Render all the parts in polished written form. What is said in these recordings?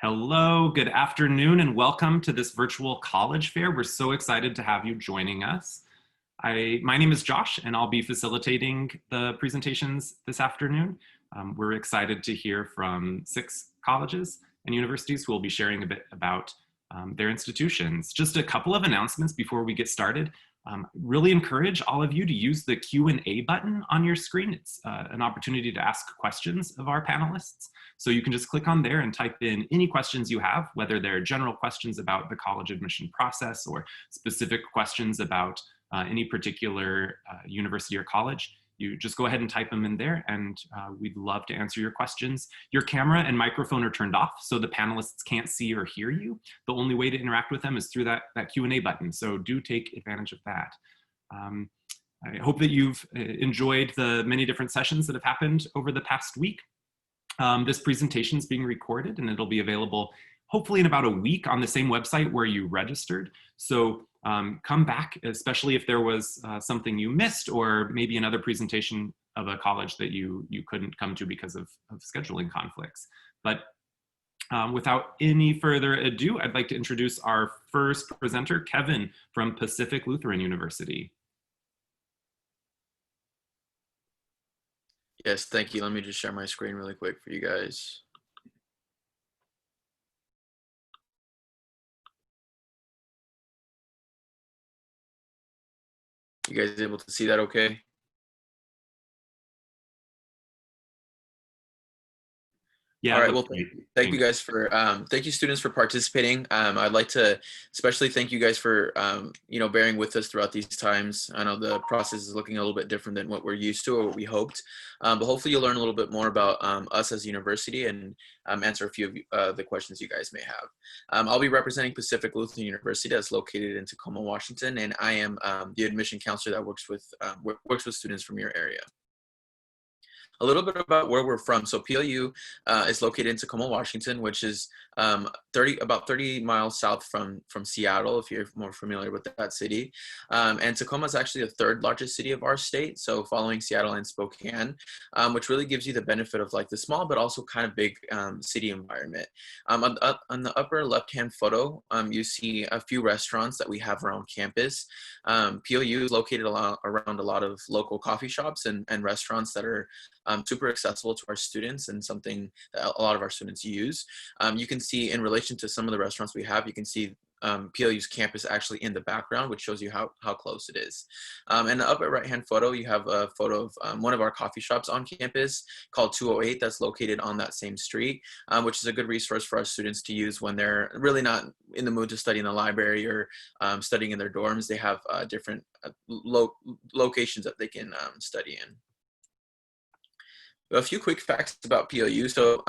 Hello, good afternoon, and welcome to this virtual college fair. We're so excited to have you joining us. My name is Josh, and I'll be facilitating the presentations this afternoon. We're excited to hear from 6 colleges and universities who will be sharing a bit about their institutions. Just a couple of announcements before we get started. Really encourage all of you to use the Q&A button on your screen. It's an opportunity to ask questions of our panelists. So you can just click on there and type in any questions you have, whether they're general questions about the college admission process or specific questions about any particular university or college. You just go ahead and type them in there, and we'd love to answer your questions. Your camera and microphone are turned off, so the panelists can't see or hear you. The only way to interact with them is through that Q&A button, so do take advantage of that. I hope that you've enjoyed the many different sessions that have happened over the past week. This presentation is being recorded, and it'll be available hopefully in about a week on the same website where you registered. So come back, especially if there was something you missed or maybe another presentation of a college that you couldn't come to because of scheduling conflicts. But without any further ado, I'd like to introduce our first presenter, Kevin from Pacific Lutheran University. Yes, thank you. Let me just share my screen really quick for you guys. You guys able to see that okay? Yeah. All right. Well, thank you guys for thank you students for participating. I'd like to especially thank you guys for bearing with us throughout these times. I know the process is looking a little bit different than what we're used to or what we hoped, but hopefully you'll learn a little bit more about us as a university and answer a few of the questions you guys may have. I'll be representing Pacific Lutheran University that's located in Tacoma, Washington, and I am the admission counselor that works with students from your area. A little bit about where we're from. So PLU is located in Tacoma, Washington, which is about 30 miles south from Seattle, if you're more familiar with that city. And Tacoma is actually the 3rd largest city of our state, so following Seattle and Spokane, which really gives you the benefit of like the small but also kind of big city environment. On the upper left-hand photo, you see a few restaurants that we have around campus. PLU is located around a lot of local coffee shops and restaurants that are super accessible to our students and something that a lot of our students use. You can see in relation to some of the restaurants we have, you can see PLU's campus actually in the background, which shows you how close it is. In the upper right-hand photo, you have a photo of one of our coffee shops on campus called 208 that's located on that same street, which is a good resource for our students to use when they're really not in the mood to study in the library or studying in their dorms. They have different locations that they can study in. A few quick facts about PLU. So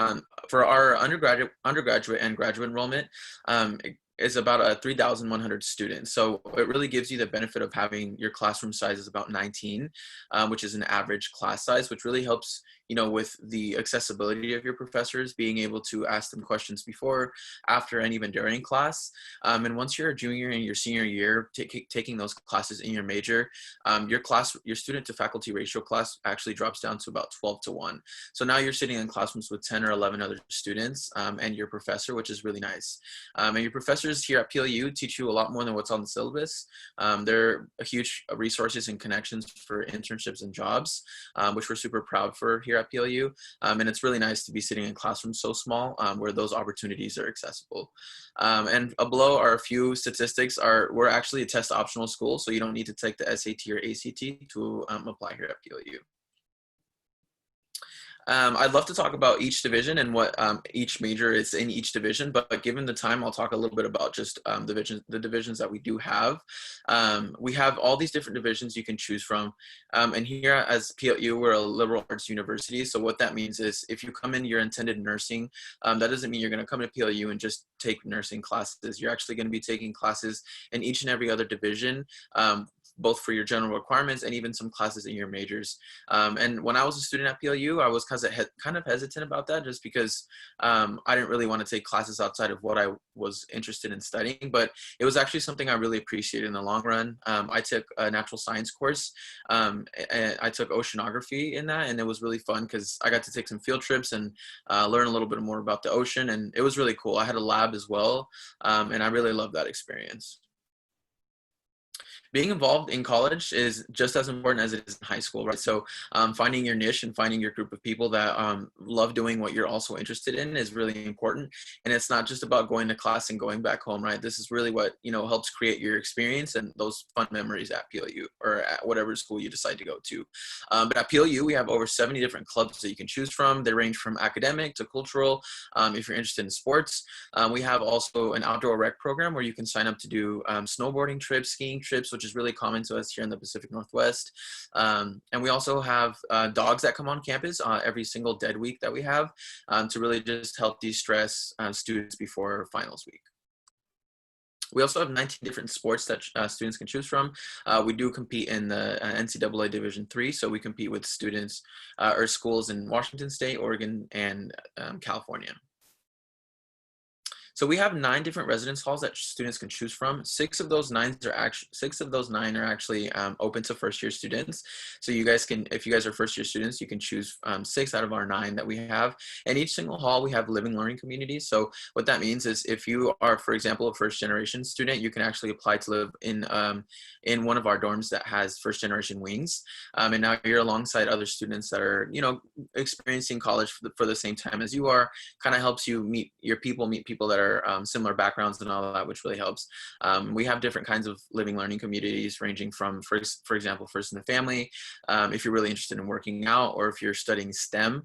for our undergraduate and graduate enrollment, is about 3,100 students. So it really gives you the benefit of having your classroom size is about 19, which is an average class size, which really helps, with the accessibility of your professors, being able to ask them questions before, after, and even during class. And once you're a junior in your senior year, taking those classes in your major, your student to faculty ratio class actually drops down to about 12:1. So now you're sitting in classrooms with 10 or 11 other students and your professor, which is really nice. And your professors here at PLU teach you a lot more than what's on the syllabus. They're huge resources and connections for internships and jobs, which we're super proud for here at PLU. And it's really nice to be sitting in classrooms so small where those opportunities are accessible. And below are a few statistics. We're actually a test optional school, so you don't need to take the SAT or ACT to apply here at PLU. I'd love to talk about each division and what each major is in each division, but given the time, I'll talk a little bit about just the divisions that we do have. We have all these different divisions you can choose from. And here as PLU, we're a liberal arts university. So what that means is if you come in, you're intended nursing, that doesn't mean you're going to come to PLU and just take nursing classes. You're actually going to be taking classes in each and every other division both for your general requirements and even some classes in your majors. And when I was a student at PLU, I was kind of hesitant about that, just because I didn't really want to take classes outside of what I was interested in studying, but it was actually something I really appreciated in the long run. I took a natural science course, and I took oceanography in that, and it was really fun because I got to take some field trips and learn a little bit more about the ocean, and it was really cool. I had a lab as well, and I really loved that experience. Being involved in college is just as important as it is in high school, right? So finding your niche and finding your group of people that love doing what you're also interested in is really important. And it's not just about going to class and going back home, right? This is really what, helps create your experience and those fun memories at PLU or at whatever school you decide to go to. But at PLU, we have over 70 different clubs that you can choose from. They range from academic to cultural. If you're interested in sports, we have also an outdoor rec program where you can sign up to do snowboarding trips, skiing trips, which is really common to us here in the Pacific Northwest. And we also have dogs that come on campus every single dead week that we have to really just help de-stress students before finals week. We also have 19 different sports that students can choose from. We do compete in the NCAA Division III, so we compete with students or schools in Washington State, Oregon, and California. So we have 9 different residence halls that students can choose from. 6 of those 9 are actually open to first-year students. So you guys can, if you guys are first-year students, you can choose 6 out of our 9 that we have. And each single hall, we have living learning communities. So what that means is if you are, for example, a first-generation student, you can actually apply to live in one of our dorms that has first-generation wings. And now you're alongside other students that are, experiencing college for the same time as you are. Kind of helps you meet people that are similar backgrounds and all that, which really helps. We have different kinds of living learning communities ranging from, for example, first in the family. If you're really interested in working out, or if you're studying STEM,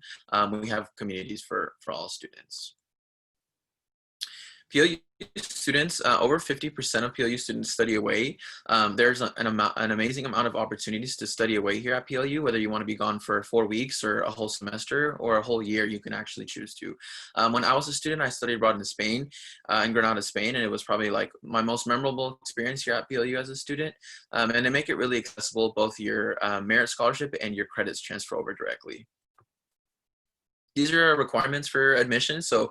we have communities for all students. PLU students, over 50% of PLU students study away. There's an amazing amount of opportunities to study away here at PLU, whether you want to be gone for 4 weeks or a whole semester or a whole year, you can actually choose to. When I was a student, I studied abroad in Spain, in Granada, Spain, and it was probably like my most memorable experience here at PLU as a student. And they make it really accessible, both your merit scholarship and your credits transfer over directly. These are requirements for admission. So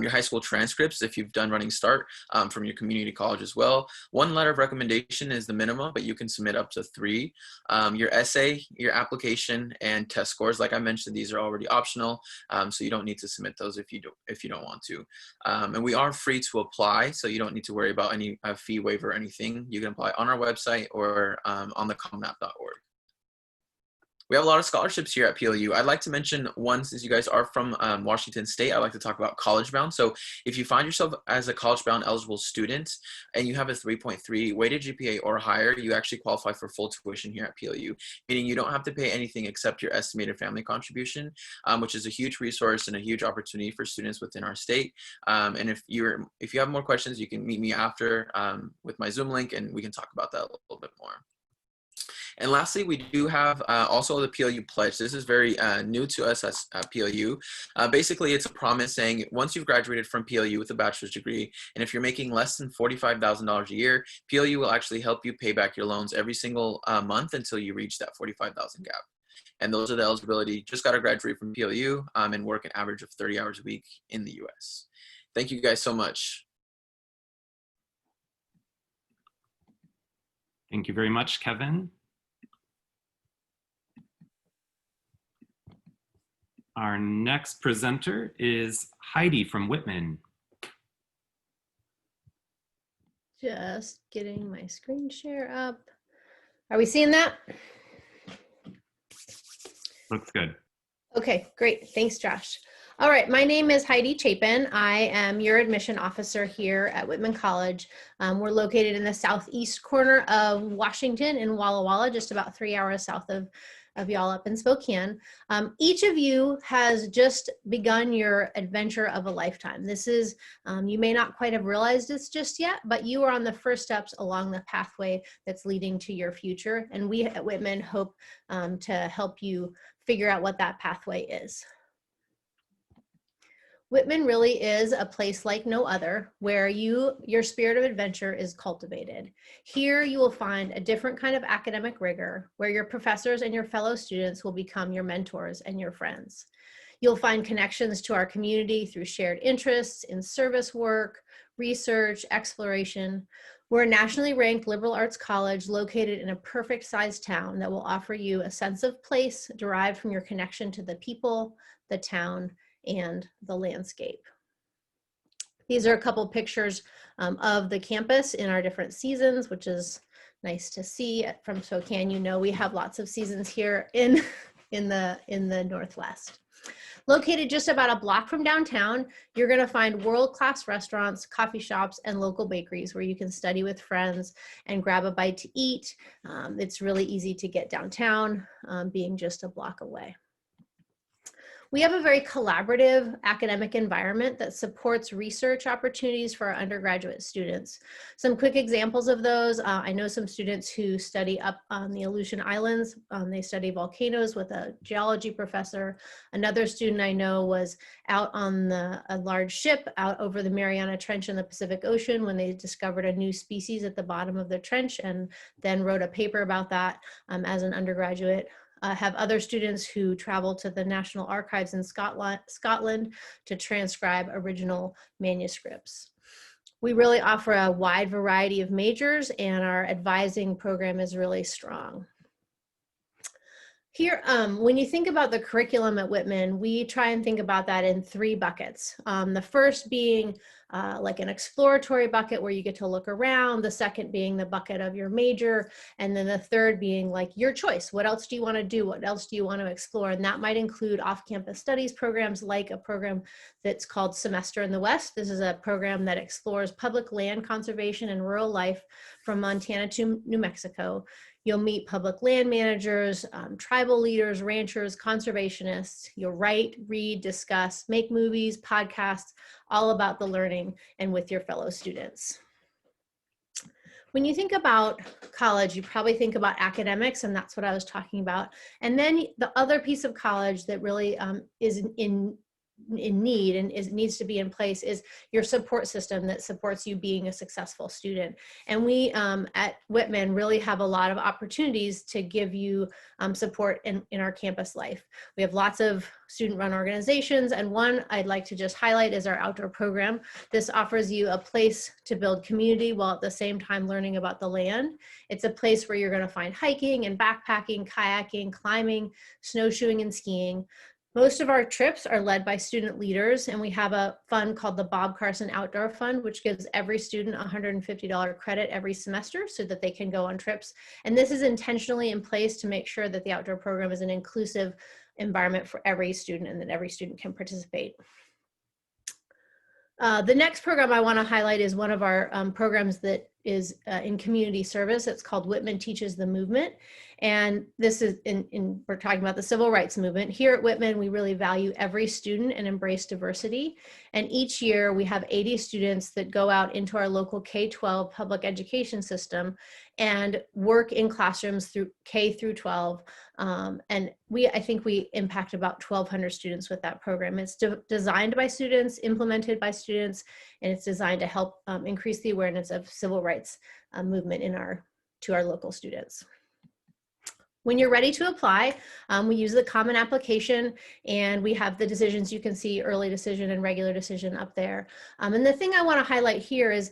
your high school transcripts, if you've done Running Start from your community college as well. 1 letter of recommendation is the minimum, but you can submit up to 3. Your essay, your application, and test scores, like I mentioned, these are already optional. So you don't need to submit those if you don't want to. And we are free to apply, so you don't need to worry about any fee waiver or anything. You can apply on our website or on the commnap.org. We have a lot of scholarships here at PLU. I'd like to mention one, since you guys are from Washington State, I'd like to talk about College Bound. So if you find yourself as a College Bound eligible student and you have a 3.3 weighted GPA or higher, you actually qualify for full tuition here at PLU, meaning you don't have to pay anything except your estimated family contribution, which is a huge resource and a huge opportunity for students within our state. And if you have more questions, you can meet me after with my Zoom link, and we can talk about that a little bit more. And lastly, we do have also the PLU Pledge. This is very new to us as PLU. Basically, it's a promise saying once you've graduated from PLU with a bachelor's degree, and if you're making less than $45,000 a year, PLU will actually help you pay back your loans every single month until you reach that $45,000 gap. And those are the eligibility. Just got to graduate from PLU and work an average of 30 hours a week in the US. Thank you guys so much. Thank you very much, Kevin. Our next presenter is Heidi from Whitman. Just getting my screen share up. Are we seeing that? Looks good. Okay, great. Thanks, Josh. All right, my name is Heidi Chapin. I am your admission officer here at Whitman College. We're located in the southeast corner of Washington in Walla Walla, just about 3 hours south of y'all up in Spokane. Each of you has just begun your adventure of a lifetime. This is, you may not quite have realized this just yet, but you are on the first steps along the pathway that's leading to your future. And we at Whitman hope to help you figure out what that pathway is. Whitman really is a place like no other where your spirit of adventure is cultivated. Here you will find a different kind of academic rigor where your professors and your fellow students will become your mentors and your friends. You'll find connections to our community through shared interests in service work, research, exploration. We're a nationally ranked liberal arts college located in a perfect sized town that will offer you a sense of place derived from your connection to the people, the town, and the landscape. These are a couple pictures of the campus in our different seasons, which is nice to see. From Spokane, you know we have lots of seasons here in the Northwest. Located just about a block from downtown, you're going to find world-class restaurants, coffee shops, and local bakeries where you can study with friends and grab a bite to eat. It's really easy to get downtown, being just a block away. We have a very collaborative academic environment that supports research opportunities for our undergraduate students. Some quick examples of those, I know some students who study up on the Aleutian Islands. They study volcanoes with a geology professor. Another student I know was out on a large ship out over the Mariana Trench in the Pacific Ocean when they discovered a new species at the bottom of the trench, and then wrote a paper about that as an undergraduate. Have other students who travel to the National Archives in Scotland to transcribe original manuscripts. We really offer a wide variety of majors, and our advising program is really strong. Here, when you think about the curriculum at Whitman, we try and think about that in three buckets. The first being like an exploratory bucket where you get to look around, the second being the bucket of your major, and then the third being like your choice. What else do you want to do? What else do you want to explore? And that might include off-campus studies programs, like a program that's called Semester in the West. This is a program that explores public land conservation and rural life from Montana to New Mexico. You'll meet public land managers, tribal leaders, ranchers, conservationists. You'll write, read, discuss, make movies, podcasts, all about the learning and with your fellow students. When you think about college, you probably think about academics, and that's what I was talking about. And then the other piece of college that really is in need and needs to be in place is your support system that supports you being a successful student. And we at Whitman really have a lot of opportunities to give you support in our campus life. We have lots of student-run organizations, and one I'd like to just highlight is our outdoor program. This offers you a place to build community while at the same time learning about the land. It's a place where you're going to find hiking and backpacking, kayaking, climbing, snowshoeing, and skiing. Most of our trips are led by student leaders, and we have a fund called the Bob Carson Outdoor Fund, which gives every student $150 credit every semester so that they can go on trips. And this is intentionally in place to make sure that the outdoor program is an inclusive environment for every student and that every student can participate. The next program I want to highlight is one of our programs that is in community service. It's called Whitman Teaches the Movement. And this is we're talking about the civil rights movement. Here at Whitman, we really value every student and embrace diversity. And each year we have 80 students that go out into our local K-12 public education system and work in classrooms through K through 12. And I think we impact about 1,200 students with that program. It's designed by students, implemented by students, and it's designed to help increase the awareness of civil rights movement to our local students. When you're ready to apply, we use the common application, and we have the decisions. You can see early decision and regular decision up there. And the thing I want to highlight here is,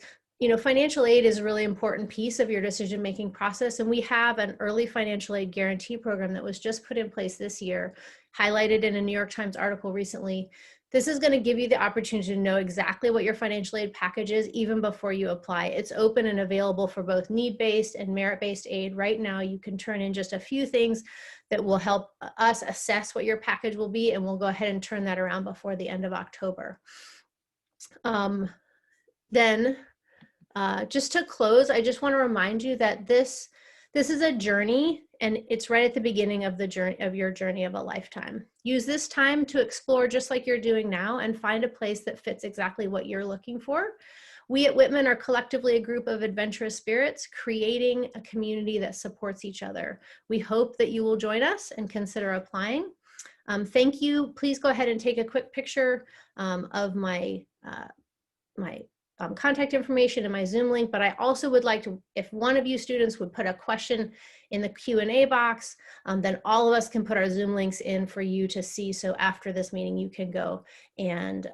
financial aid is a really important piece of your decision-making process, and we have an early financial aid guarantee program that was just put in place this year, highlighted in a New York Times article recently. This is going to give you the opportunity to know exactly what your financial aid package is even before you apply. It's open and available for both need-based and merit-based aid. Right now, you can turn in just a few things that will help us assess what your package will be, and we'll go ahead and turn that around before the end of October. Just to close, I just want to remind you that this is a journey, and it's right at the beginning of your journey of a lifetime. Use this time to explore just like you're doing now and find a place that fits exactly what you're looking for. We at Whitman are collectively a group of adventurous spirits creating a community that supports each other. We hope that you will join us and consider applying. Thank you. Please go ahead and take a quick picture of my contact information and my Zoom link, but I also would like to, if one of you students would put a question in the Q&A box, then all of us can put our Zoom links in for you to see. So after this meeting, you can go and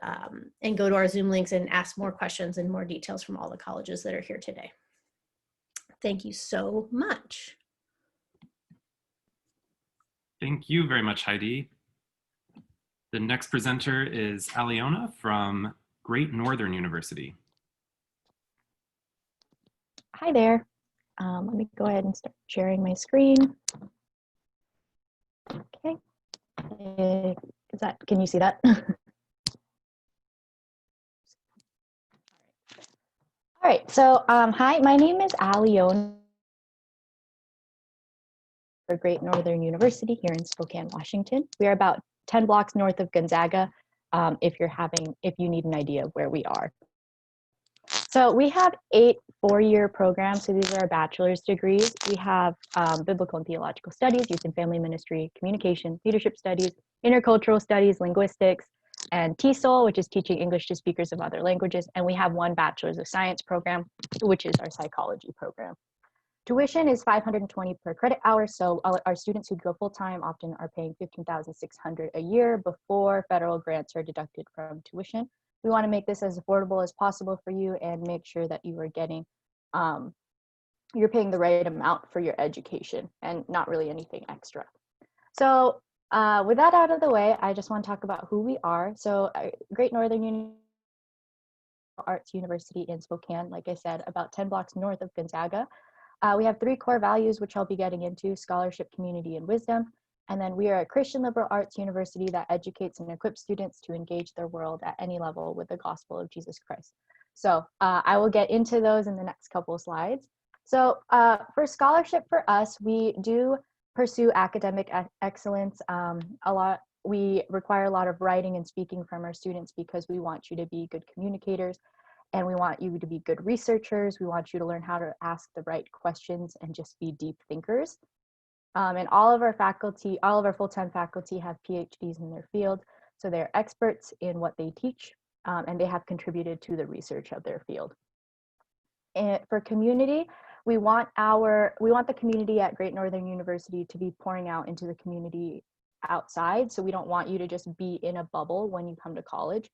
go to our Zoom links and ask more questions and more details from all the colleges that are here today. Thank you so much. Thank you very much, Heidi. The next presenter is Aliona from Great Northern University. Hi there. Let me go ahead and start sharing my screen. Okay. Can you see that? All right, so hi, my name is Aliona for Great Northern University here in Spokane, Washington. We are about 10 blocks north of Gonzaga, if you need an idea of where we are. So we have 8 four-year programs. So these are our bachelor's degrees. We have biblical and theological studies, youth and family ministry, communication, leadership studies, intercultural studies, linguistics, and TESOL, which is teaching English to speakers of other languages. And we have 1 bachelor's of science program, which is our psychology program. Tuition is $520 per credit hour. So our students who go full-time often are paying $15,600 a year before federal grants are deducted from tuition. We want to make this as affordable as possible for you and make sure that you are getting, you're paying the right amount for your education and not really anything extra. So with that out of the way, I just want to talk about who we are. So Great Northern Arts University in Spokane, like I said, about 10 blocks north of Gonzaga. We have 3 core values, which I'll be getting into: scholarship, community, and wisdom. And then we are a Christian liberal arts university that educates and equips students to engage their world at any level with the gospel of Jesus Christ. So I will get into those in the next couple of slides. So for scholarship for us, we do pursue academic excellence. We require a lot of writing and speaking from our students because we want you to be good communicators and we want you to be good researchers. We want you to learn how to ask the right questions and just be deep thinkers. And all of our faculty, all of our full-time faculty have PhDs in their field. So they're experts in what they teach, and they have contributed to the research of their field. And for community, we want the community at Great Northern University to be pouring out into the community outside. So we don't want you to just be in a bubble when you come to college.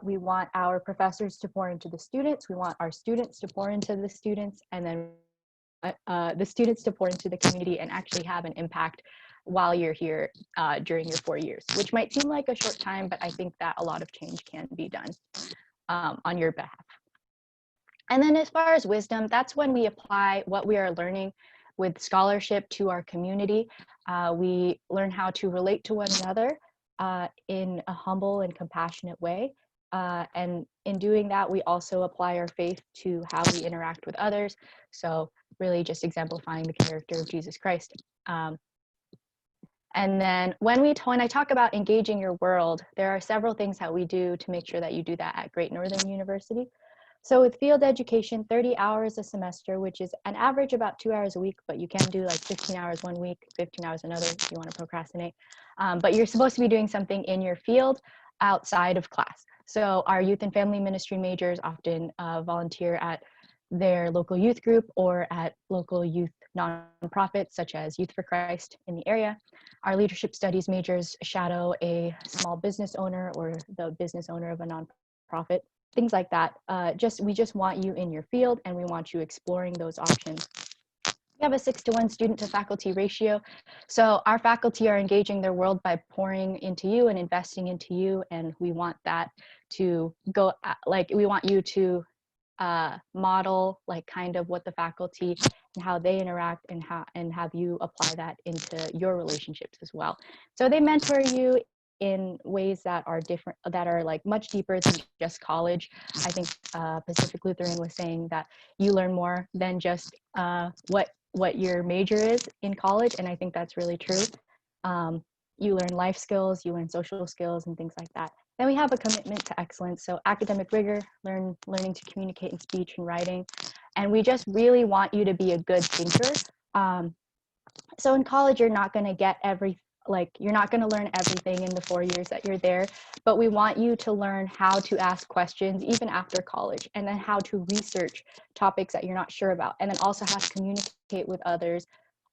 We want our professors to pour into the students. We want our students to pour into the students, and then the students to pour into the community and actually have an impact while you're here during your 4 years, which might seem like a short time, but I think that a lot of change can be done on your behalf. And then as far as wisdom, that's when we apply what we are learning with scholarship to our community. We learn how to relate to one another in a humble and compassionate way. And in doing that, we also apply our faith to how we interact with others. So really just exemplifying the character of Jesus Christ. And then when I talk about engaging your world, there are several things that we do to make sure that you do that at Great Northern University. So with field education, 30 hours a semester, which is an average about 2 hours a week, but you can do like 15 hours one week, 15 hours another if you want to procrastinate. But you're supposed to be doing something in your field outside of class. So our youth and family ministry majors often volunteer at their local youth group or at local youth nonprofits such as Youth for Christ in the area. Our leadership studies majors shadow a small business owner or the business owner of a nonprofit, things like that. We just want you in your field and we want you exploring those options. We have a 6-to-1 student to faculty ratio. So our faculty are engaging their world by pouring into you and investing into you. And we want that to go, we want you to model like kind of what the faculty and how they interact and have you apply that into your relationships as well. So they mentor you in ways that are different, that are like much deeper than just college. I think Pacific Lutheran was saying that you learn more than just what your major is in college, and I think that's really true. You learn life skills, you learn social skills and things like that. Then we have a commitment to excellence, so academic rigor, learning to communicate in speech and writing, and we just really want you to be a good thinker. So in college, you're not going to get like, you're not going to learn everything in the 4 years that you're there, but we want you to learn how to ask questions even after college, and then how to research topics that you're not sure about, and then also how to communicate with others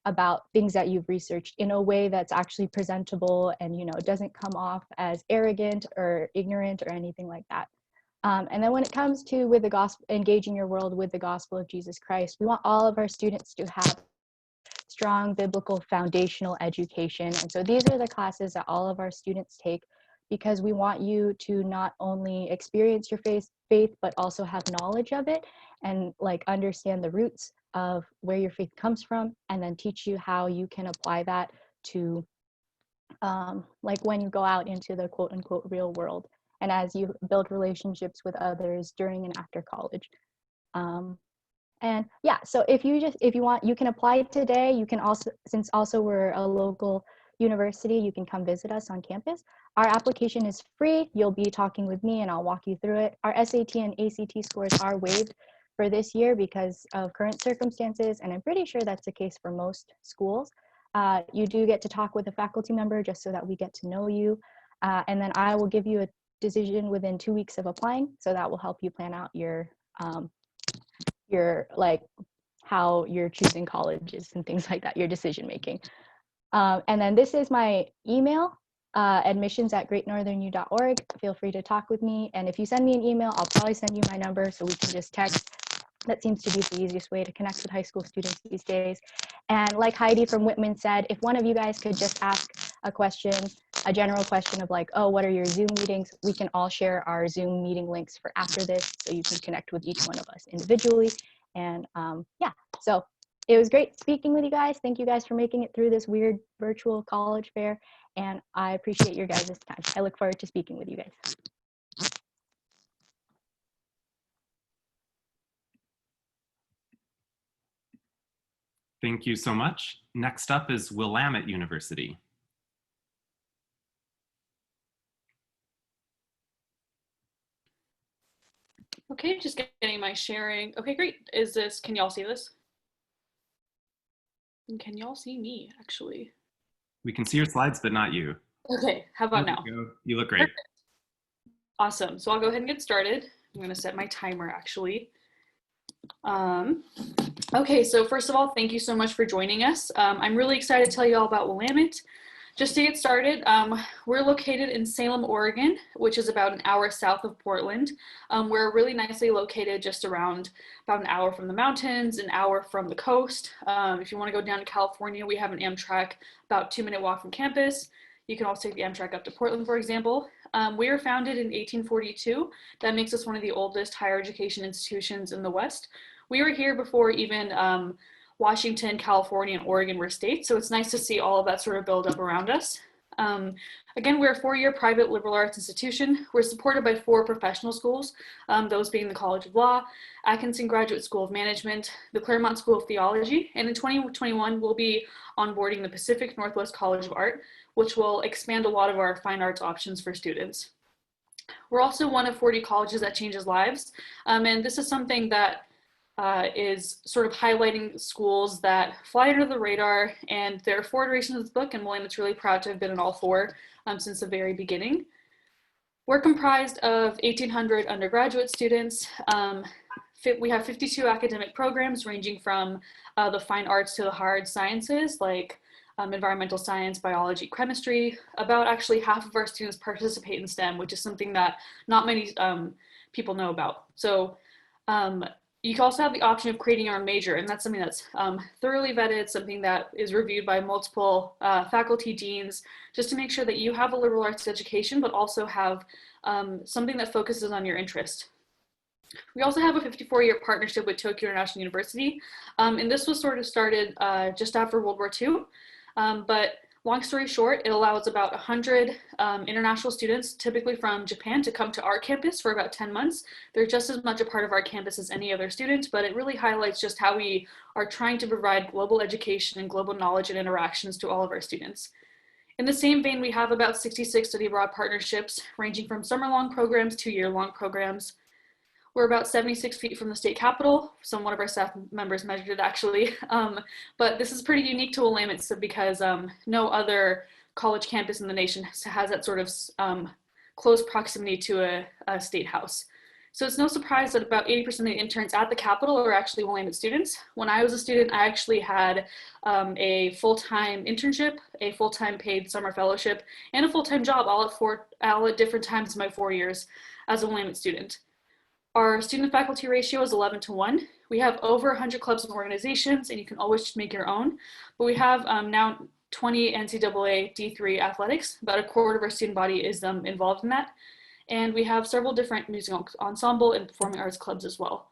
about things that you've researched in a way that's actually presentable and, you know, doesn't come off as arrogant or ignorant or anything like that. And then when it comes to with the gospel, engaging your world with the gospel of Jesus Christ, we want all of our students to have strong biblical foundational education. And so these are the classes that all of our students take, because we want you to not only experience your faith, but also have knowledge of it, and like understand the roots of where your faith comes from, and then teach you how you can apply that to like when you go out into the quote unquote real world, and as you build relationships with others during and after college. And yeah, so if you want, you can apply today. You can also, since also we're a local university, you can come visit us on campus. Our application is free. You'll be talking with me and I'll walk you through it. Our SAT and ACT scores are waived for this year because of current circumstances, and I'm pretty sure that's the case for most schools. You do get to talk with a faculty member just so that we get to know you. And then I will give you a decision within 2 weeks of applying. So that will help you plan out your like how you're choosing colleges and things like that, your decision making. And then this is my email, admissions@greatnorthernu.org. Feel free to talk with me. And if you send me an email, I'll probably send you my number so we can just text. That seems to be the easiest way to connect with high school students these days. And like Heidi from Whitman said, if one of you guys could just ask a question, a general question of like, oh, what are your Zoom meetings? We can all share our Zoom meeting links for after this, so you can connect with each one of us individually. And yeah, so it was great speaking with you guys. Thank you guys for making it through this weird virtual college fair. And I appreciate your guys' time. I look forward to speaking with you guys. Thank you so much. Next up is Willamette University. Okay, just getting my sharing. Okay, great. Can y'all see this? And can y'all see me, actually? We can see your slides, but not you. Okay, how about now? You look great. Perfect. Awesome. So I'll go ahead and get started. I'm going to set my timer, actually. Okay, so first of all, thank you so much for joining us. I'm really excited to tell you all about Willamette. Just to get started, we're located in Salem, Oregon, which is about an hour south of Portland. We're really nicely located just around about an hour from the mountains, an hour from the coast. If you want to go down to California, we have an Amtrak about 2-minute walk from campus. You can also take the Amtrak up to Portland, for example. We were founded in 1842. That makes us one of the oldest higher education institutions in the West. We were here before even Washington, California, and Oregon were states, so it's nice to see all of that sort of build up around us. Again, we're a 4-year private liberal arts institution. We're supported by 4 professional schools, those being the College of Law, Atkinson Graduate School of Management, the Claremont School of Theology, and in 2021, we'll be onboarding the Pacific Northwest College of Art, which will expand a lot of our fine arts options for students. We're also one of 40 colleges that changes lives, and this is something that is sort of highlighting schools that fly under the radar, and there are 4 iterations of the book, and William's really proud to have been in all 4 since the very beginning. We're comprised of 1,800 undergraduate students. We have 52 academic programs ranging from the fine arts to the hard sciences like environmental science, biology, chemistry. About actually half of our students participate in STEM, which is something that not many people know about. So you can also have the option of creating your own major, and that's something that's thoroughly vetted, something that is reviewed by multiple faculty deans, just to make sure that you have a liberal arts education, but also have something that focuses on your interest. We also have a 54-year partnership with Tokyo International University, and this was sort of started just after World War II, but long story short, it allows about 100 international students, typically from Japan, to come to our campus for about 10 months. They're just as much a part of our campus as any other student, but it really highlights just how we are trying to provide global education and global knowledge and interactions to all of our students. In the same vein, we have about 66 study abroad partnerships, ranging from summer-long programs to year-long programs. We're about 76 feet from the state capitol. One of our staff members measured it actually. But this is pretty unique to Willamette because no other college campus in the nation has that sort of close proximity to a state house. So it's no surprise that about 80% of the interns at the Capitol are actually Willamette students. When I was a student, I actually had a full-time internship, a full-time paid summer fellowship, and a full-time job all at different times in my 4 years as a Willamette student. Our student-faculty ratio is 11-1. We have over 100 clubs and organizations, and you can always just make your own. But we have now 20 NCAA D3 athletics. About a quarter of our student body is involved in that. And we have several different music ensemble and performing arts clubs as well.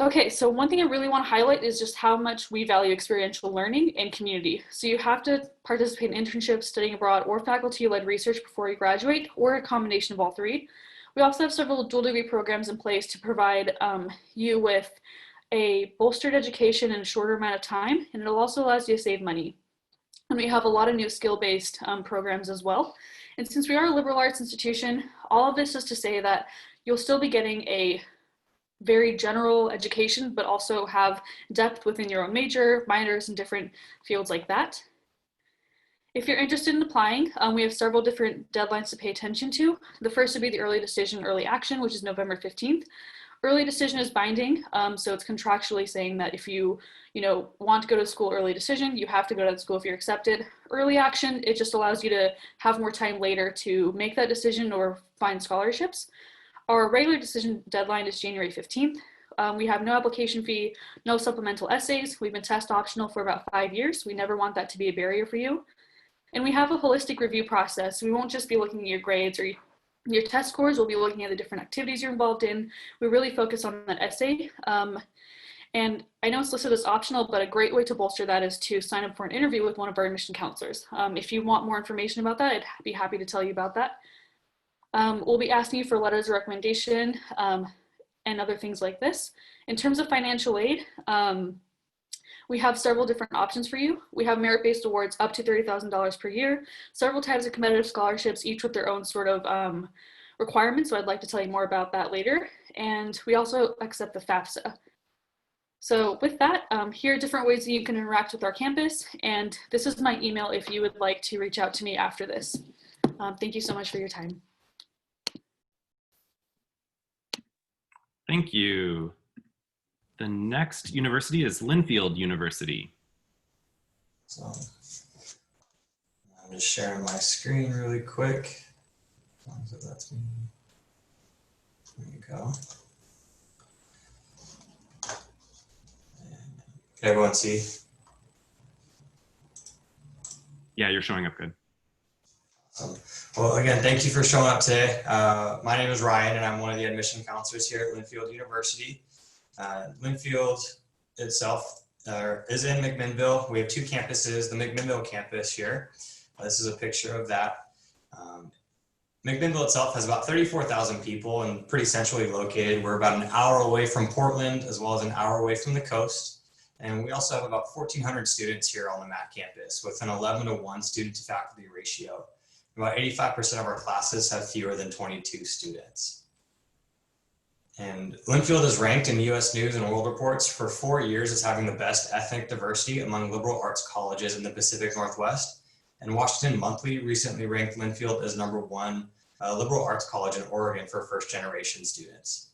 Okay, so one thing I really want to highlight is just how much we value experiential learning and community. So you have to participate in internships, studying abroad, or faculty-led research before you graduate, or a combination of all three. We also have several dual degree programs in place to provide you with a bolstered education in a shorter amount of time, and it also allows you to save money. And we have a lot of new skill-based programs as well. And since we are a liberal arts institution, all of this is to say that you'll still be getting a very general education, but also have depth within your own major, minors, and different fields like that. If you're interested in applying, we have several different deadlines to pay attention to. The first would be the early decision, early action, which is November 15th. Early decision is binding, so it's contractually saying that if you want to go to school early decision, you have to go to that school if you're accepted. Early action, it just allows you to have more time later to make that decision or find scholarships. Our regular decision deadline is January 15th. We have no application fee, no supplemental essays. We've been test optional for about 5 years. We never want that to be a barrier for you. And we have a holistic review process. We won't just be looking at your grades or your test scores. We'll be looking at the different activities you're involved in. We really focus on that essay. And I know it's listed as optional, but a great way to bolster that is to sign up for an interview with one of our admission counselors. If you want more information about that, I'd be happy to tell you about that. We'll be asking you for letters of recommendation and other things like this. In terms of financial aid, we have several different options for you. We have merit-based awards up to $30,000 per year, several types of competitive scholarships, each with their own sort of requirements, so I'd like to tell you more about that later. And we also accept the FAFSA. So with that, here are different ways that you can interact with our campus, and this is my email if you would like to reach out to me after this. Thank you so much for your time. Thank you. The next university is Linfield University. So I'm just sharing my screen really quick. As long as it lets me. There you go. Can everyone see? Yeah, you're showing up good. Awesome. Well, again, thank you for showing up today. My name is Ryan, and I'm one of the admission counselors here at Linfield University. Linfield itself is in McMinnville. We have two campuses, the McMinnville campus here. This is a picture of that. McMinnville itself has about 34,000 people and pretty centrally located. We're about an hour away from Portland, as well as an hour away from the coast. And we also have about 1,400 students here on the MAC campus with an 11-to-1 student to faculty ratio. About 85% of our classes have fewer than 22 students. And Linfield is ranked in U.S. News and World Reports for 4 years as having the best ethnic diversity among liberal arts colleges in the Pacific Northwest. And Washington Monthly recently ranked Linfield as #1 liberal arts college in Oregon for first-generation students.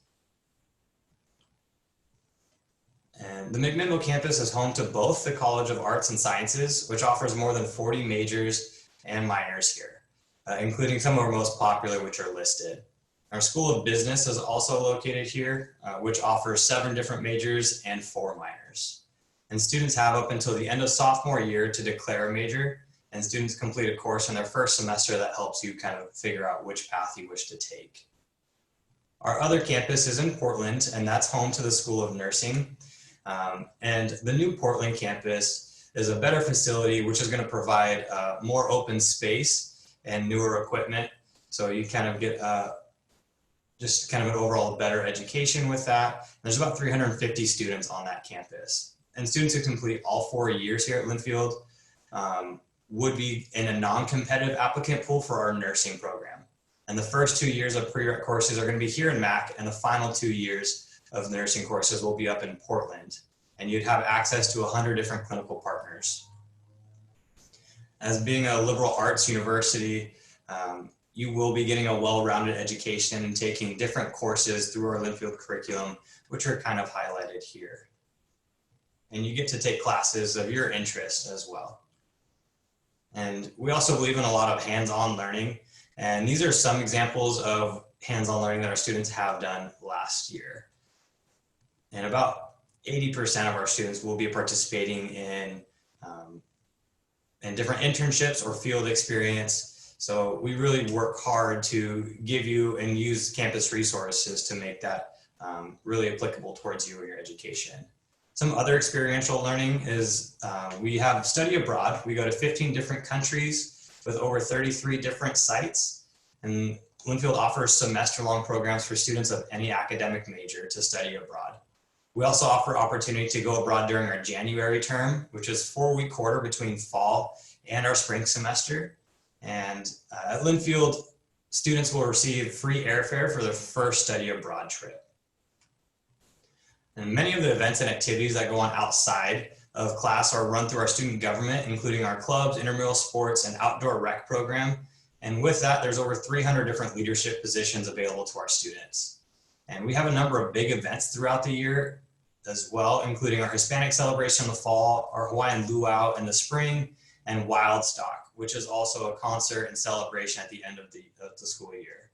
And the McMinnville campus is home to both the College of Arts and Sciences, which offers more than 40 majors and minors here, including some of our most popular, which are listed. Our School of Business is also located here, which offers 7 different majors and 4 minors. And students have up until the end of sophomore year to declare a major, and students complete a course in their first semester that helps you kind of figure out which path you wish to take. Our other campus is in Portland, and that's home to the School of Nursing. And the new Portland campus is a better facility, which is going to provide more open space and newer equipment. So you kind of get just kind of an overall better education with that. There's about 350 students on that campus. And students who complete all 4 years here at Linfield would be in a non-competitive applicant pool for our nursing program. And the first 2 years of prereq courses are going to be here in MAC, and the final 2 years of nursing courses will be up in Portland. And you'd have access to 100 different clinical partners. As being a liberal arts university, you will be getting a well-rounded education and taking different courses through our Linfield curriculum, which are kind of highlighted here. And you get to take classes of your interest as well. And we also believe in a lot of hands-on learning. And these are some examples of hands-on learning that our students have done last year. And about 80% of our students will be participating in different internships or field experience. So we really work hard to give you and use campus resources to make that really applicable towards you and your education. Some other experiential learning is we have study abroad. We go to 15 different countries with over 33 different sites. And Linfield offers semester-long programs for students of any academic major to study abroad. We also offer opportunity to go abroad during our January term, which is 4-week quarter between fall and our spring semester. And at Linfield, students will receive free airfare for their first study abroad trip. And many of the events and activities that go on outside of class are run through our student government, including our clubs, intramural sports, and outdoor rec program. And with that, there's over 300 different leadership positions available to our students. And we have a number of big events throughout the year as well, including our Hispanic celebration in the fall, our Hawaiian luau in the spring, and Wild Stock, which is also a concert and celebration at the end of the school year.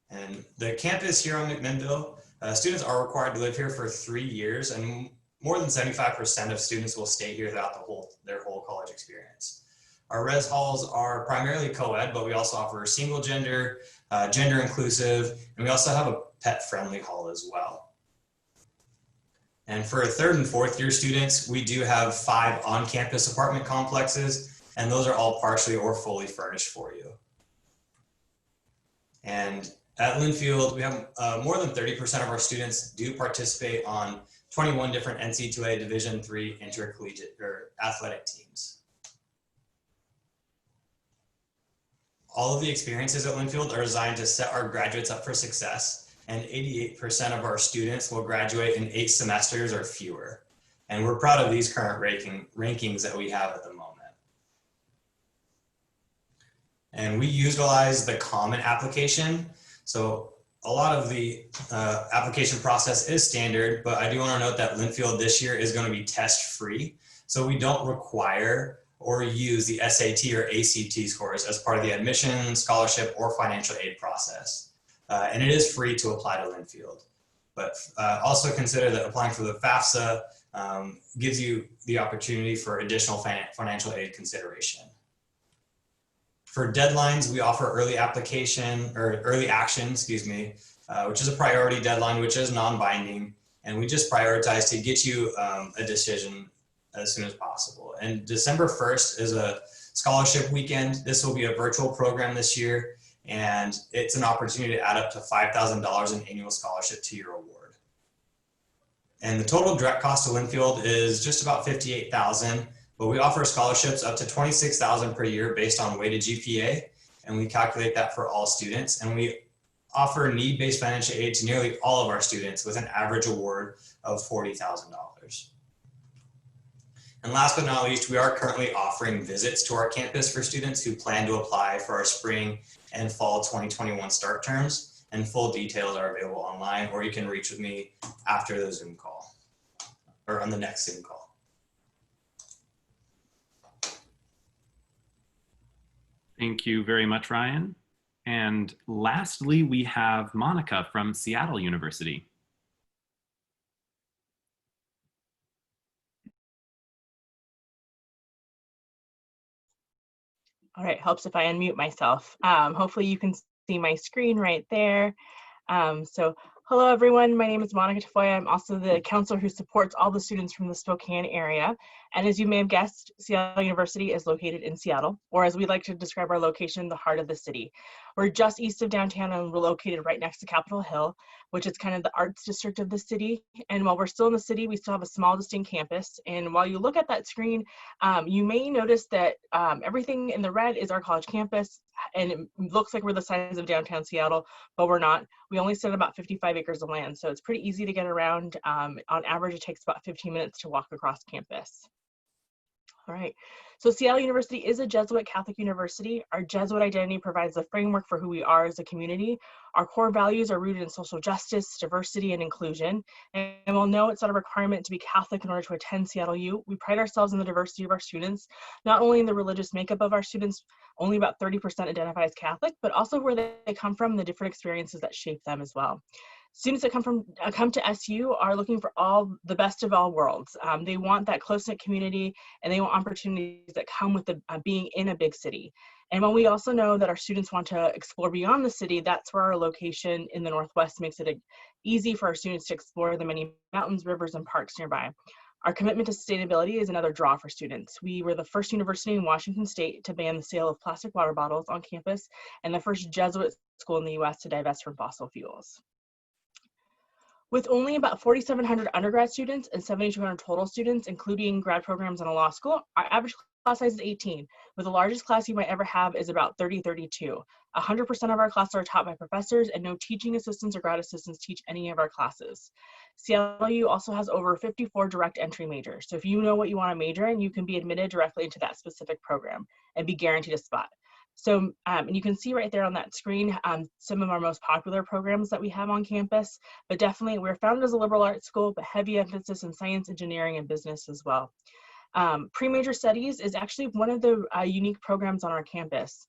And the campus here on McMinnville, students are required to live here for 3 years, and more than 75% of students will stay here throughout their whole college experience. Our res halls are primarily co-ed, but we also offer single gender, gender inclusive, and we also have a pet friendly hall as well. And for 3rd and 4th year students, we do have 5 on-campus apartment complexes, and those are all partially or fully furnished for you. And at Linfield, we have more than 30% of our students do participate on 21 different NC2A Division III intercollegiate or athletic teams. All of the experiences at Linfield are designed to set our graduates up for success, and 88% of our students will graduate in 8 semesters or fewer. And we're proud of these current rankings that we have at the moment. And we utilize the common application. So a lot of the application process is standard, but I do want to note that Linfield this year is going to be test free. So we don't require or use the SAT or ACT scores as part of the admission, scholarship, or financial aid process. And it is free to apply to Linfield. But also consider that applying for the FAFSA gives you the opportunity for additional financial aid consideration. For deadlines, we offer early application or early action, which is a priority deadline, which is non-binding. And we just prioritize to get you a decision as soon as possible. And December 1st is a scholarship weekend. This will be a virtual program this year, and it's an opportunity to add up to $5,000 in annual scholarship to your award. And the total direct cost to Linfield is just about $58,000, but we offer scholarships up to $26,000 per year based on weighted GPA, and we calculate that for all students. And we offer need-based financial aid to nearly all of our students with an average award of $40,000. And last but not least, we are currently offering visits to our campus for students who plan to apply for our spring and fall 2021 start terms, and full details are available online, or you can reach with me after the Zoom call or on the next Zoom call. Thank you very much, Ryan. And lastly, we have Monica from Seattle University. All right, helps if I unmute myself. Hopefully you can see my screen right there. So hello everyone, my name is Monica Tafoya. I'm also the counselor who supports all the students from the Spokane area. And as you may have guessed, Seattle University is located in Seattle, or as we like to describe our location, the heart of the city. We're just east of downtown and we're located right next to Capitol Hill, which is kind of the arts district of the city. And while we're still in the city, we still have a small distinct campus. And while you look at that screen, you may notice that everything in the red is our college campus, and it looks like we're the size of downtown Seattle, but we're not. We only sit on about 55 acres of land, so it's pretty easy to get around. On average, it takes about 15 minutes to walk across campus. All right. So Seattle University is a Jesuit Catholic university. Our Jesuit identity provides the framework for who we are as a community. Our core values are rooted in social justice, diversity, and inclusion. And while no, it's not a requirement to be Catholic in order to attend Seattle U, we pride ourselves in the diversity of our students, not only in the religious makeup of our students, only about 30% identify as Catholic, but also where they come from, the different experiences that shape them as well. Students that come to SU are looking for all the best of all worlds. They want that close-knit community, and they want opportunities that come with being in a big city. And while we also know that our students want to explore beyond the city, that's where our location in the Northwest makes it easy for our students to explore the many mountains, rivers, and parks nearby. Our commitment to sustainability is another draw for students. We were the first university in Washington State to ban the sale of plastic water bottles on campus, and the first Jesuit school in the US to divest from fossil fuels. With only about 4,700 undergrad students and 7,200 total students, including grad programs and a law school, our average class size is 18, with the largest class you might ever have is about 32. 100% of our classes are taught by professors, and no teaching assistants or grad assistants teach any of our classes. Seattle U also has over 54 direct entry majors. So if you know what you want to major in, you can be admitted directly into that specific program and be guaranteed a spot. So, and you can see right there on that screen some of our most popular programs that we have on campus, but definitely we're founded as a liberal arts school, but heavy emphasis in science, engineering, and business as well. Pre-major studies is actually one of the unique programs on our campus.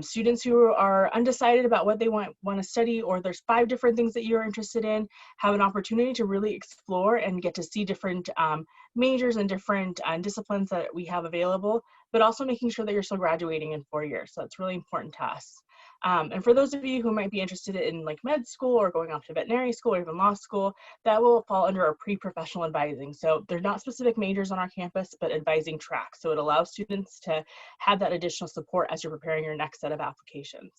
Students who are undecided about what they want to study, or there's 5 different things that you're interested in, have an opportunity to really explore and get to see different majors and different disciplines that we have available, but also making sure that you're still graduating in 4 years. So that's really important to us. And for those of you who might be interested in like med school or going off to veterinary school or even law school, that will fall under our pre-professional advising. So they're not specific majors on our campus, but advising tracks. So it allows students to have that additional support as you're preparing your next set of applications.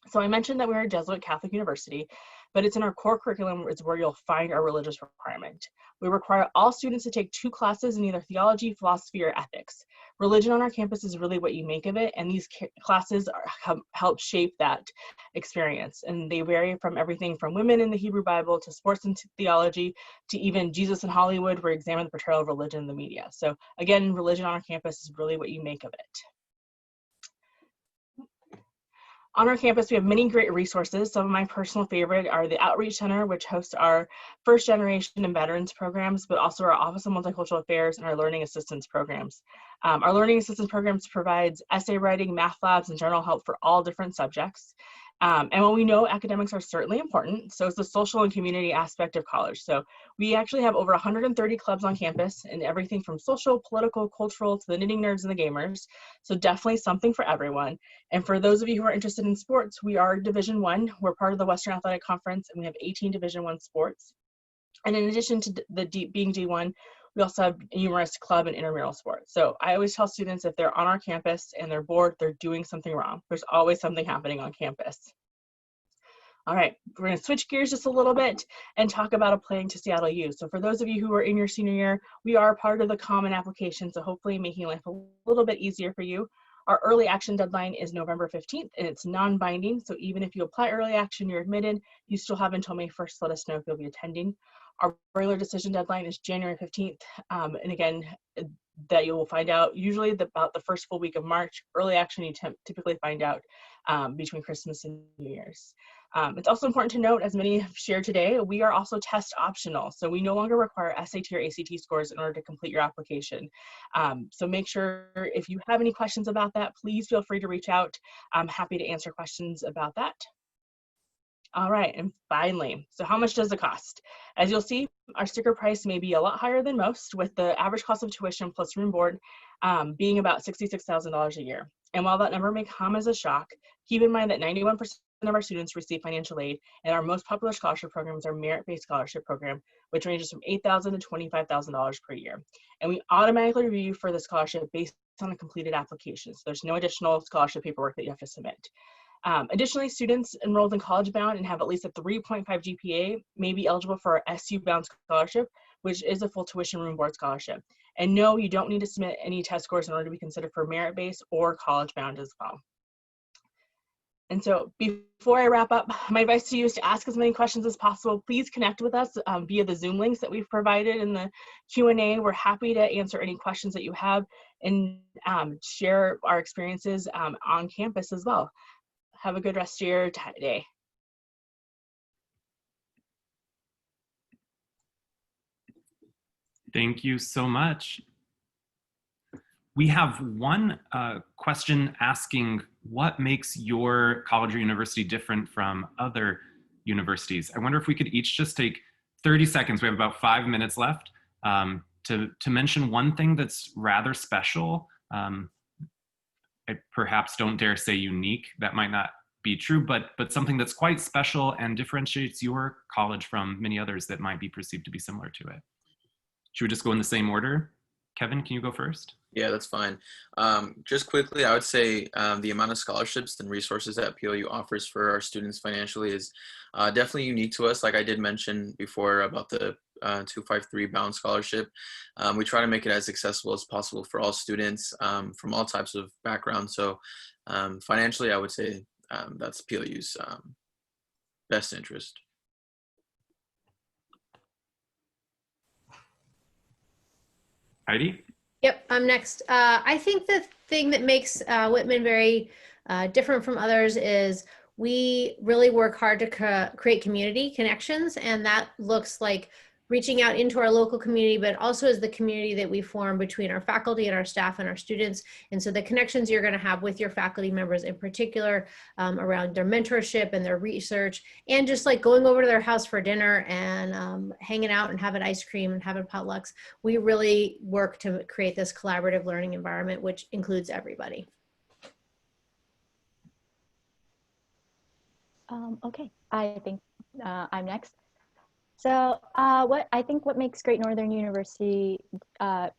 So I mentioned that we're a Jesuit Catholic university, but it's in our core curriculum is where you'll find our religious requirement. We require all students to take 2 classes in either theology, philosophy, or ethics. Religion on our campus is really what you make of it, and these classes help shape that experience. And they vary from everything from women in the Hebrew Bible to sports and theology to even Jesus in Hollywood, where we examine the portrayal of religion in the media. So again, religion on our campus is really what you make of it. On our campus, we have many great resources. Some of my personal favorite are the Outreach Center, which hosts our first generation and veterans programs, but also our Office of Multicultural Affairs and our Learning Assistance programs. Our Learning Assistance programs provides essay writing, math labs, and general help for all different subjects. And while we know academics are certainly important, so is the social and community aspect of college. So we actually have over 130 clubs on campus, and everything from social, political, cultural, to the knitting nerds and the gamers. So definitely something for everyone. And for those of you who are interested in sports, we are Division I. We're part of the Western Athletic Conference, and we have 18 Division I sports. And in addition to being D1, we also have numerous club and intramural sports. So I always tell students, if they're on our campus and they're bored, they're doing something wrong. There's always something happening on campus. All right, we're going to switch gears just a little bit and talk about applying to Seattle U. So for those of you who are in your senior year, we are part of the common application, so hopefully making life a little bit easier for you. Our early action deadline is November 15th, and it's non-binding. So even if you apply early action, you're admitted, you still have until May 1st to let us know if you'll be attending. Our regular decision deadline is January 15th. And again, that you will find out usually about the first full week of March. Early action, you typically find out between Christmas and New Year's. It's also important to note, as many have shared today, we are also test optional. So we no longer require SAT or ACT scores in order to complete your application. So make sure if you have any questions about that, please feel free to reach out. I'm happy to answer questions about that. All right, and finally, so how much does it cost? As you'll see, our sticker price may be a lot higher than most, with the average cost of tuition plus room board being about $66,000 a year. And while that number may come as a shock, keep in mind that 91% of our students receive financial aid, and our most popular scholarship programs are merit-based scholarship program, which ranges from $8,000 to $25,000 per year. And we automatically review for the scholarship based on a completed application. So there's no additional scholarship paperwork that you have to submit. Additionally, students enrolled in college bound and have at least a 3.5 GPA may be eligible for our SU bound scholarship, which is a full tuition room board scholarship. And no, you don't need to submit any test scores in order to be considered for merit-based or college bound as well. And so before I wrap up, my advice to you is to ask as many questions as possible. Please connect with us via the Zoom links that we've provided in the Q&A. We're happy to answer any questions that you have and share our experiences on campus as well. Have a good rest of your day. Thank you so much. We have one question asking, what makes your college or university different from other universities? I wonder if we could each just take 30 seconds, we have about 5 minutes left, to mention one thing that's rather special. I perhaps don't dare say unique, that might not be true, but something that's quite special and differentiates your college from many others that might be perceived to be similar to it. Should we just go in the same order? Kevin, can you go first? Yeah, that's fine. Just quickly, I would say the amount of scholarships and resources that PLU offers for our students financially is definitely unique to us. Like I did mention before about the 253 bound scholarship, we try to make it as accessible as possible for all students from all types of backgrounds. So financially, I would say that's PLU's best interest. Heidi? Yep, I'm next. I think the thing that makes Whitman very different from others is we really work hard to create community connections, and that looks like reaching out into our local community, but also as the community that we form between our faculty and our staff and our students. And so the connections you're going to have with your faculty members in particular around their mentorship and their research, and just like going over to their house for dinner and hanging out and having ice cream and having potlucks. We really work to create this collaborative learning environment, which includes everybody. Okay, I think I'm next. So what makes Great Northern University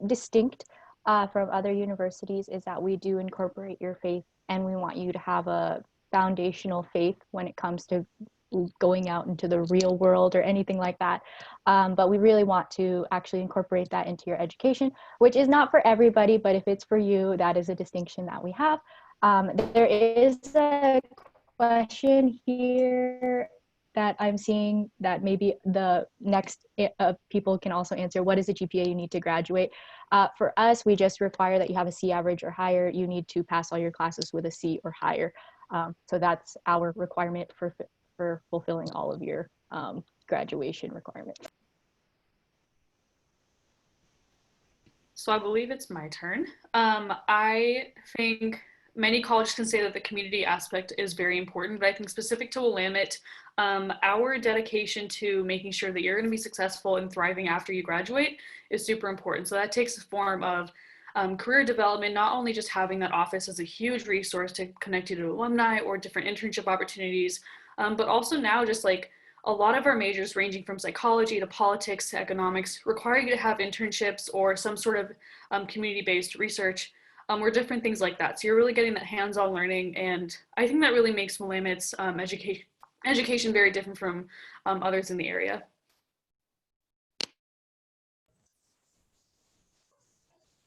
distinct from other universities is that we do incorporate your faith, and we want you to have a foundational faith when it comes to going out into the real world or anything like that. But we really want to actually incorporate that into your education, which is not for everybody, but if it's for you, that is a distinction that we have. There is a question here that I'm seeing that maybe the next people can also answer. What is the GPA you need to graduate? For us, we just require that you have a C average or higher. You need to pass all your classes with a C or higher. So that's our requirement for fulfilling all of your graduation requirements. So I believe it's my turn. I think many colleges can say that the community aspect is very important, but I think specific to Willamette, our dedication to making sure that you're going to be successful and thriving after you graduate is super important. So that takes the form of career development, not only just having that office as a huge resource to connect you to alumni or different internship opportunities, but also now just like a lot of our majors ranging from psychology to politics to economics require you to have internships or some sort of community-based research or different things like that. So you're really getting that hands-on learning, and I think that really makes Willamette's education very different from others in the area.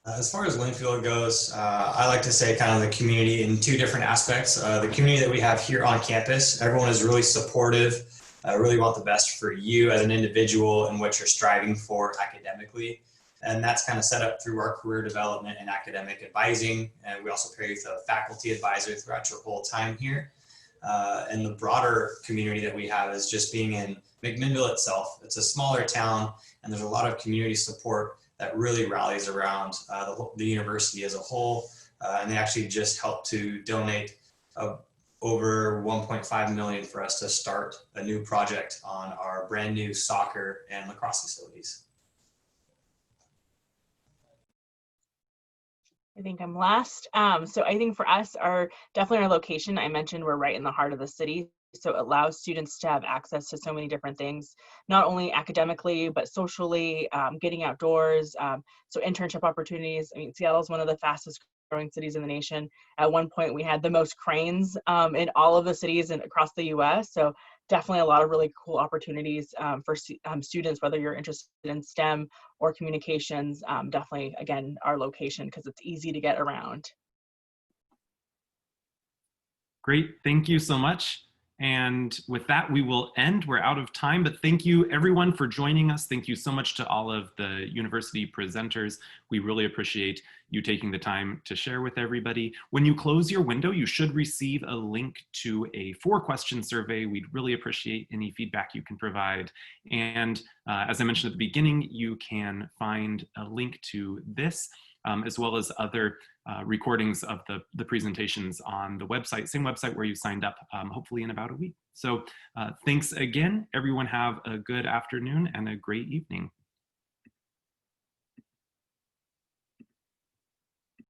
As far as Linfield goes, I like to say kind of the community in two different aspects. The community that we have here on campus, everyone is really supportive, really want the best for you as an individual and what you're striving for academically. And that's kind of set up through our career development and academic advising. And we also pair you with a faculty advisor throughout your whole time here. And the broader community that we have is just being in McMinnville itself. It's a smaller town, and there's a lot of community support that really rallies around the university as a whole. And they actually just helped to donate over $1.5 million for us to start a new project on our brand new soccer and lacrosse facilities. I think I'm last. So I think for us, definitely our location, I mentioned we're right in the heart of the city. So it allows students to have access to so many different things, not only academically, but socially, getting outdoors. So internship opportunities. I mean, Seattle is one of the fastest growing cities in the nation. At one point, we had the most cranes in all of the cities and across the US. So definitely a lot of really cool opportunities for students, whether you're interested in STEM or communications. Definitely, again, our location, because it's easy to get around. Great, thank you so much. And with that, we will end. We're out of time, but thank you everyone for joining us. Thank you so much to all of the university presenters. We really appreciate you taking the time to share with everybody. When you close your window, you should receive a link to a 4-question survey. We'd really appreciate any feedback you can provide. And as I mentioned at the beginning, you can find a link to this as well as other recordings of the presentations on the website, same website where you signed up, hopefully in about a week. So thanks again, everyone. Have a good afternoon and a great evening.